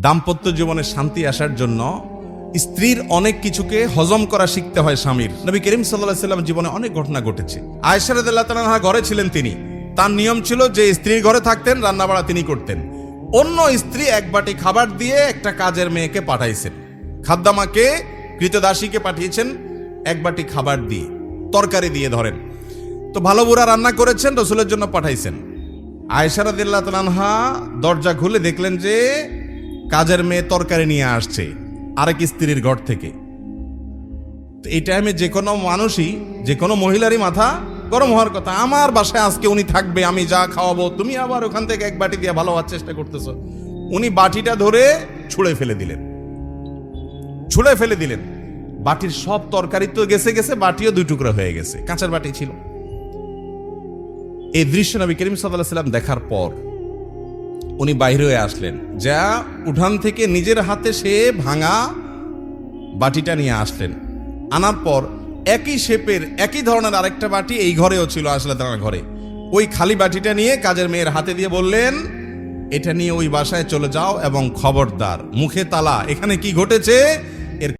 দাম্পত্য জীবনে শান্তি আসার জন্য স্ত্রীর অনেক কিছুকে হজম করা শিখতে হয় স্বামীর। নবী করিম সাল্লাল্লাহু আলাইহি ওয়াসাল্লাম জীবনে অনেক ঘটনা ঘটেছে। আয়েশা রাদিয়াল্লাহু তাআলা আনহা ঘরে ছিলেন, তিনি তার নিয়ম ছিল যে স্ত্রীর ঘরে থাকতেন, রান্না বাড়া তিনি করতেন। অন্য স্ত্রী এক বাটি খাবার দিয়ে একটা কাজের মেয়েকে পাঠাইছেন, খাদ্দামাকে কৃতদাসীকে পাঠিয়েছেন এক বাটি খাবার দিয়ে, তরকারি দিয়ে ধরেন। তো ভালো বুড়া রান্না করেছেন, রসুলের জন্য পাঠাইছেন। আয়েশা রাদিয়াল্লাহু তাআলা আনহা দরজা খুলে দেখলেন যে কাজের মেয়ে তরকারি নিয়ে আসছে আরেক স্ত্রীর ঘর থেকে। এই টাইমে যে কোনো মানুষই, যে কোনো মহিলারই মাথা গরম হওয়ার কথা, আমার বাসায় আজকে উনি থাকবে, আমি যা খাওয়াবো, তুমি আবার ওখান থেকে এক বাটি দিয়ে ভালো হওয়ার চেষ্টা করতেছো। উনি বাটিটা ধরে ছুঁড়ে ফেলে দিলেন। বাটির সব তরকারি তো গেছে, বাটিও দুই টুকরা হয়ে গেছে, কাঁচার বাটি ছিল। এই দৃশ্য নবী করিম সাল্লাল্লাহু আলাইহি ওয়াসাল্লাম দেখার পর উনি বাইরে হয়ে আসলেন, যা উঠান থেকে নিজের হাতে সে ভাঙা বাটিটা নিয়ে আসলেন। আনার পর একই শেপের একই ধরনের আরেকটা বাটি এই ঘরেও ছিল, আসলে তার ঘরে, ওই খালি বাটিটা নিয়ে কাজের মেয়ের হাতে দিয়ে বললেন, এটা নিয়ে ওই বাসায় চলে যাও এবং খবরদার মুখে তালা, এখানে কি ঘটেছে